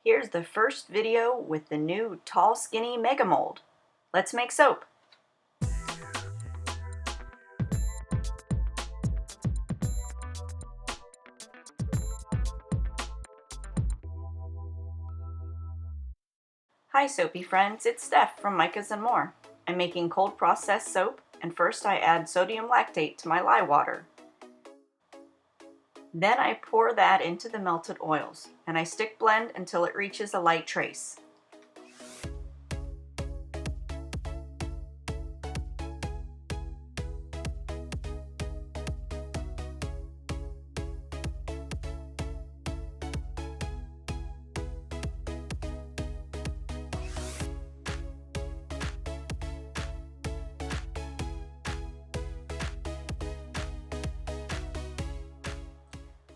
Here's the first video with the new Tall Skinny Mega Mold. Let's make soap. Hi soapy friends, it's Steph from Micas and More. I'm making cold processed soap, and first I add sodium lactate to my lye water. Then I pour that into the melted oils, and I stick blend until it reaches a light trace.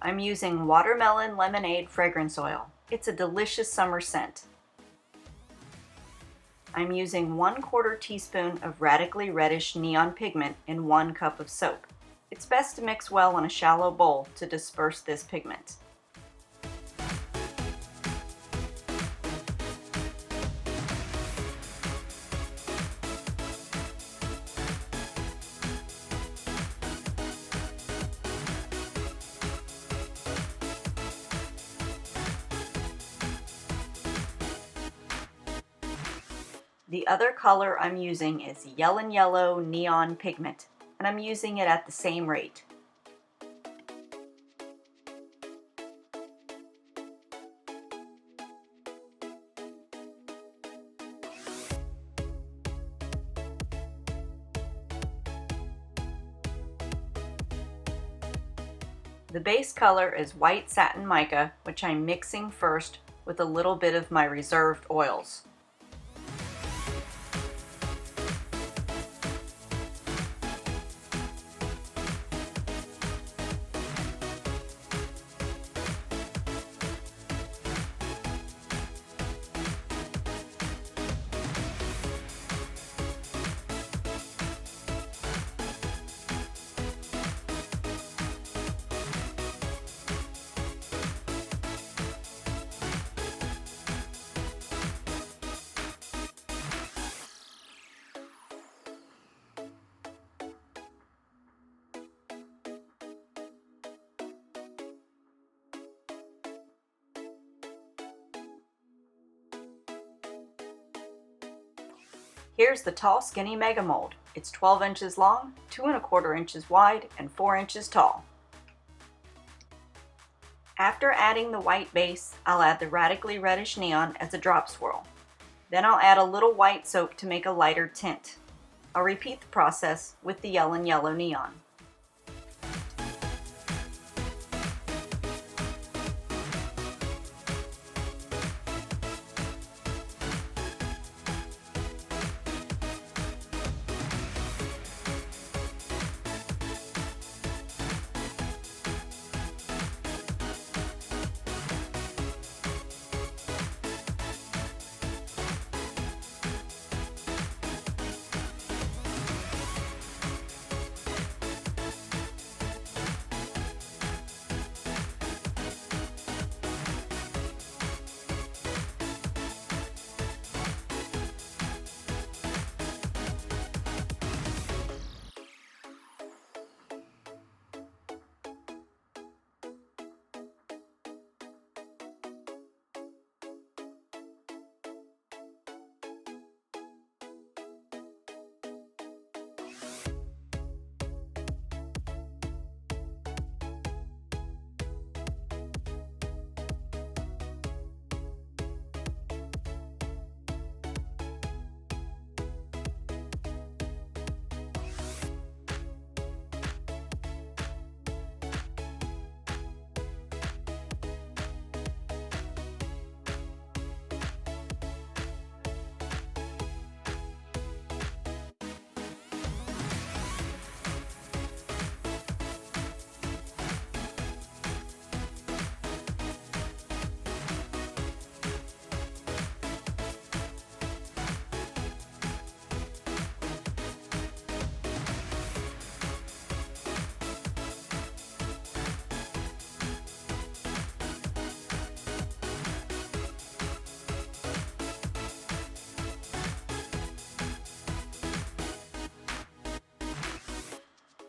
I'm using watermelon lemonade fragrance oil. It's a delicious summer scent. I'm using 1/4 teaspoon of radically reddish neon pigment in 1 cup of soap. It's best to mix well in a shallow bowl to disperse this pigment. The other color I'm using is Yellin Yellow Neon Pigment, and I'm using it at the same rate. The base color is white satin mica, which I'm mixing first with a little bit of my reserved oils. Here's the Tall Skinny Mega Mold. It's 12 inches long, 2 1/4 inches wide, and 4 inches tall. After adding the white base, I'll add the radically reddish neon as a drop swirl. Then I'll add a little white soap to make a lighter tint. I'll repeat the process with the Yellin Yellow Neon.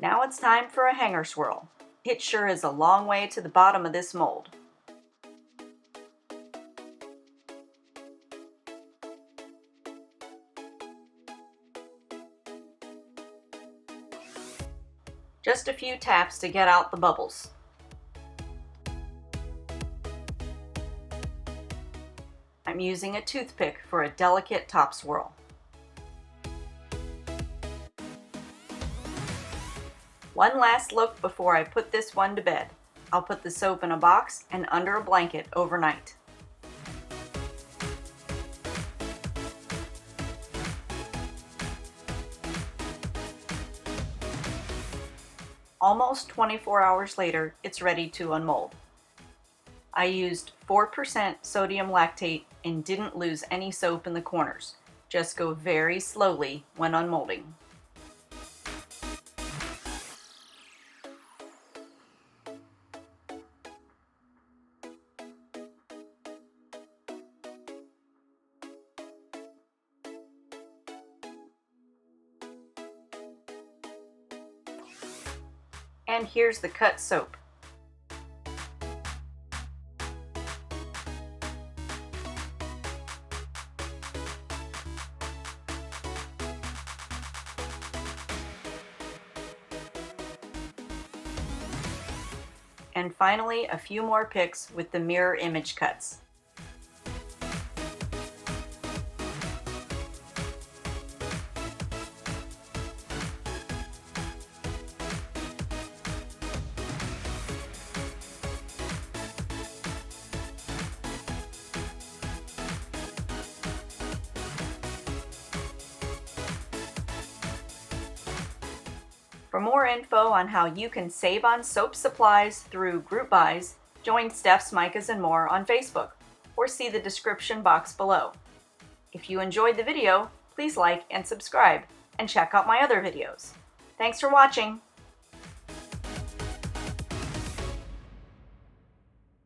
Now it's time for a hanger swirl. It sure is a long way to the bottom of this mold. Just a few taps to get out the bubbles. I'm using a toothpick for a delicate top swirl. One last look before I put this one to bed. I'll put the soap in a box and under a blanket overnight. Almost 24 hours later, it's ready to unmold. I used 4% sodium lactate and didn't lose any soap in the corners. Just go very slowly when unmolding. And here's the cut soap. And finally, a few more picks with the mirror image cuts. For more info on how you can save on soap supplies through group buys, join Steph's, Micas, and More on Facebook, or see the description box below. If you enjoyed the video, please like and subscribe, and check out my other videos. Thanks for watching!